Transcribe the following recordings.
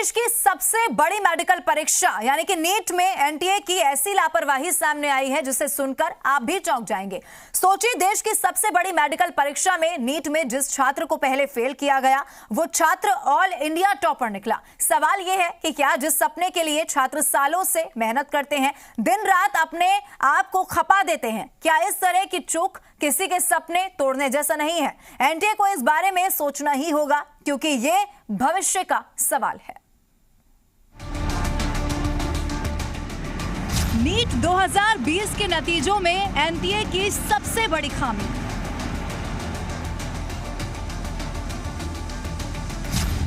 देश की सबसे बड़ी मेडिकल परीक्षा यानी कि नीट में एनटीए की ऐसी लापरवाही सामने आई है जिसे सुनकर आप भी चौंक जाएंगे। सोचिए, देश की सबसे बड़ी मेडिकल परीक्षा में नीट में जिस छात्र को पहले फेल किया गया वो छात्र ऑल इंडिया टॉपर निकला। सवाल यह है कि क्या जिस सपने के लिए छात्र सालों से मेहनत करते हैं, दिन रात अपने आप को खपा देते हैं, क्या इस तरह की चूक किसी के सपने तोड़ने जैसा नहीं है? एनटीए को इस बारे में सोचना ही होगा क्योंकि ये भविष्य का सवाल है। नीट 2020 के नतीजों में एनटीए की सबसे बड़ी खामी।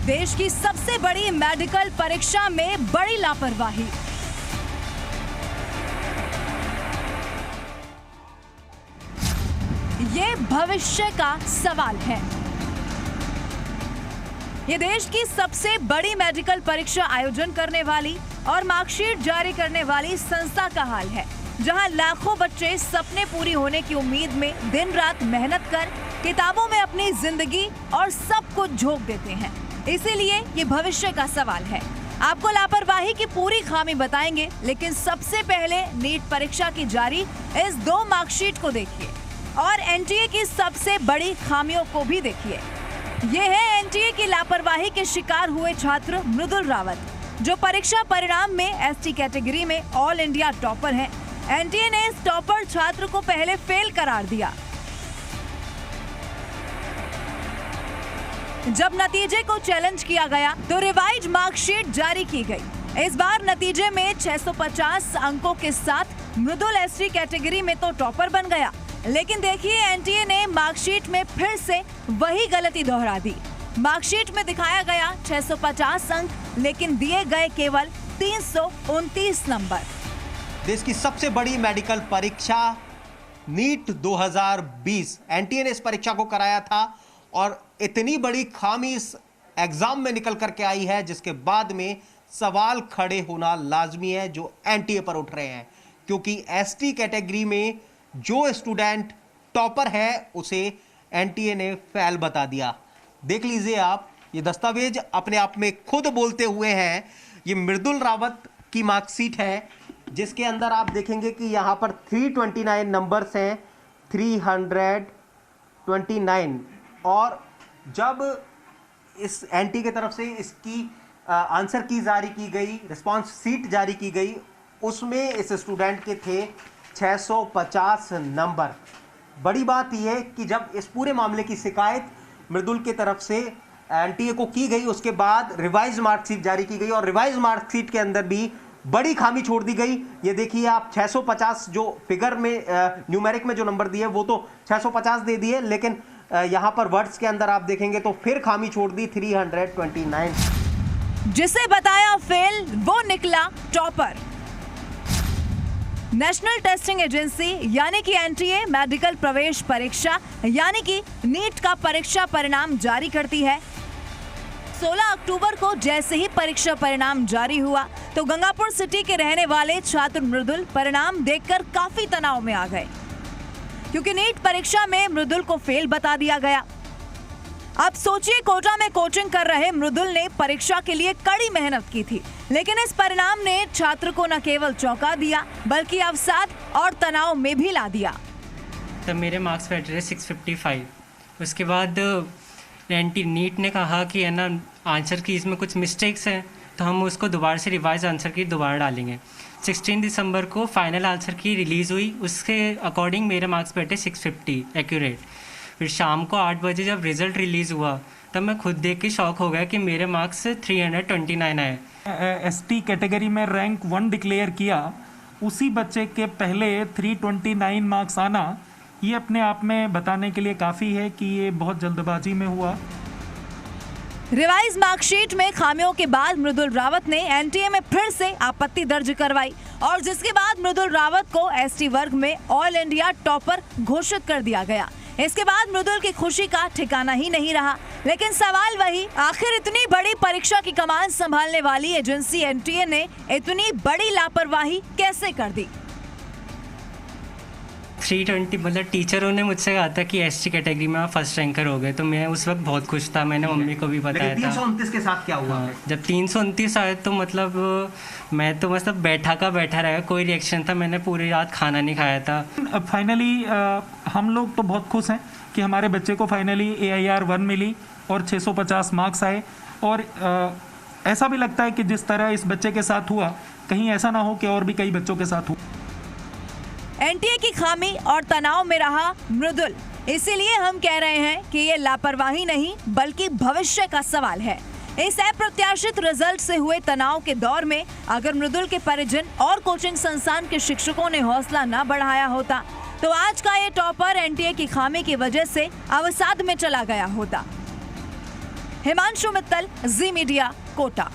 देश की सबसे बड़ी मेडिकल परीक्षा में बड़ी लापरवाही। ये भविष्य का सवाल है। ये देश की सबसे बड़ी मेडिकल परीक्षा आयोजन करने वाली और मार्कशीट जारी करने वाली संस्था का हाल है, जहां लाखों बच्चे सपने पूरी होने की उम्मीद में दिन रात मेहनत कर किताबों में अपनी जिंदगी और सब कुछ झोंक देते हैं। इसीलिए ये भविष्य का सवाल है। आपको लापरवाही की पूरी खामी बताएंगे, लेकिन सबसे पहले नीट परीक्षा की जारी इस 2 मार्कशीट को देखिए और एनटीए की सबसे बड़ी खामियों को भी देखिए। ये है एनटीए की लापरवाही के शिकार हुए छात्र मृदुल रावत, जो परीक्षा परिणाम में एसटी कैटेगरी में ऑल इंडिया टॉपर हैं। एनटीए ने इस टॉपर छात्र को पहले फेल करार दिया। जब नतीजे को चैलेंज किया गया तो रिवाइज मार्कशीट जारी की गई। इस बार नतीजे में 650 अंकों के साथ मृदुल एसटी कैटेगरी में तो टॉपर बन गया, लेकिन देखिए एनटीए ने मार्कशीट में फिर से वही गलती दोहरा दी। मार्कशीट में दिखाया गया 650 अंक, लेकिन दिए गए केवल 329 नंबर। देश की सबसे बड़ी मेडिकल परीक्षा नीट 2020 एनटीए ने इस परीक्षा को कराया था और इतनी बड़ी खामी इस एग्जाम में निकल करके आई है जिसके बाद में सवाल खड़े होना लाजमी है जो एनटीए पर उठ रहे हैं, क्योंकि एसटी कैटेगरी में जो स्टूडेंट टॉपर है उसे एनटीए ने फेल बता दिया। देख लीजिए आप, ये दस्तावेज अपने आप में खुद बोलते हुए हैं। ये मृदुल रावत की मार्कशीट है जिसके अंदर आप देखेंगे कि यहाँ पर 329 नंबर्स हैं, 329। और जब इस एनटीए की तरफ से इसकी आंसर की जारी की गई, रिस्पॉन्स सीट जारी की गई, उसमें इस स्टूडेंट के थे 650 नंबर। बड़ी बात यह है कि जब इस पूरे मामले की शिकायत मृदुल की तरफ से एनटीए को की गई, उसके बाद रिवाइज मार्कशीट जारी की गई और रिवाइज मार्कशीट के अंदर भी बड़ी खामी छोड़ दी गई। ये देखिए आप, 650 जो फिगर में न्यूमेरिक में जो नंबर दिए वो तो 650 दे दिए, लेकिन यहाँ पर वर्ड्स के अंदर आप देखेंगे तो फिर खामी छोड़ दी 329। जिसे बताया फेल वो निकला टॉपर। नेशनल टेस्टिंग एजेंसी यानी कि एनटीए मेडिकल प्रवेश परीक्षा यानी कि नीट का परीक्षा परिणाम जारी करती है। 16 अक्टूबर को जैसे ही परीक्षा परिणाम जारी हुआ तो गंगापुर सिटी के रहने वाले छात्र मृदुल परिणाम देखकर काफी तनाव में आ गए, क्योंकि नीट परीक्षा में मृदुल को फेल बता दिया गया। अब सोचिए, कोटा में कोचिंग कर रहे मृदुल ने परीक्षा के लिए कड़ी मेहनत की थी, लेकिन इस परिणाम ने छात्र को न केवल चौंका दिया बल्कि अवसाद और तनाव में भी ला दिया। तब मेरे मार्क्स बैठ रहे 655। उसके बाद नीट ने कहा कि है ना, आंसर की इसमें कुछ मिस्टेक्स हैं तो हम उसको दोबारा से रिवाइज आंसर की दोबारा डालेंगे। 16 दिसंबर को फाइनल आंसर की रिलीज़ हुई, उसके अकॉर्डिंग मेरे मार्क्स बैठे 650 एक्यूरेट। फिर शाम को 8 बजे जब रिज़ल्ट रिलीज़ हुआ तब मैं खुद देख के शॉक हो गया कि मेरे मार्क्स 329 आए। एसटी कैटेगरी में रैंक 1 डिक्लेयर किया, उसी बच्चे के पहले 329 मार्क्स आना, ये अपने आप में बताने के लिए काफ़ी है कि ये बहुत जल्दबाजी में हुआ। रिवाइज मार्कशीट में खामियों के बाद मृदुल रावत ने एनटीए में फिर से आपत्ति दर्ज करवाई और जिसके बाद मृदुल रावत को एसटी वर्ग में ऑल इंडिया टॉपर घोषित कर दिया गया। इसके बाद मृदुल की खुशी का ठिकाना ही नहीं रहा, लेकिन सवाल वही, आखिर इतनी बड़ी परीक्षा की कमान संभालने वाली एजेंसी एनटीए ने इतनी बड़ी लापरवाही कैसे कर दी? 320 मतलब टीचरों ने मुझसे कहा था कि एसटी कैटेगरी में आप फर्स्ट रैंकर हो गए, तो मैं उस वक्त बहुत खुश था। मैंने मम्मी को भी बताया था। 329 के साथ क्या हुआ? हाँ, जब 329 आए तो मतलब मैं तो मतलब बैठा रहा, कोई रिएक्शन था। मैंने पूरी रात खाना नहीं खाया था। फाइनली हम लोग तो बहुत खुश हैं कि हमारे बच्चे को फाइनली AIR 1 मिली और 650 मार्क्स आए। और ऐसा भी लगता है कि जिस तरह इस बच्चे के साथ हुआ, कहीं ऐसा ना हो कि और भी कई बच्चों के साथ हो। एनटीए की खामी और तनाव में रहा मृदुल, इसीलिए हम कह रहे हैं कि ये लापरवाही नहीं बल्कि भविष्य का सवाल है। इस अप्रत्याशित रिजल्ट से हुए तनाव के दौर में अगर मृदुल के परिजन और कोचिंग संस्थान के शिक्षकों ने हौसला न बढ़ाया होता तो आज का ये टॉपर एनटीए की खामी की वजह से अवसाद में चला गया होता। हिमांशु मित्तल, जी मीडिया, कोटा।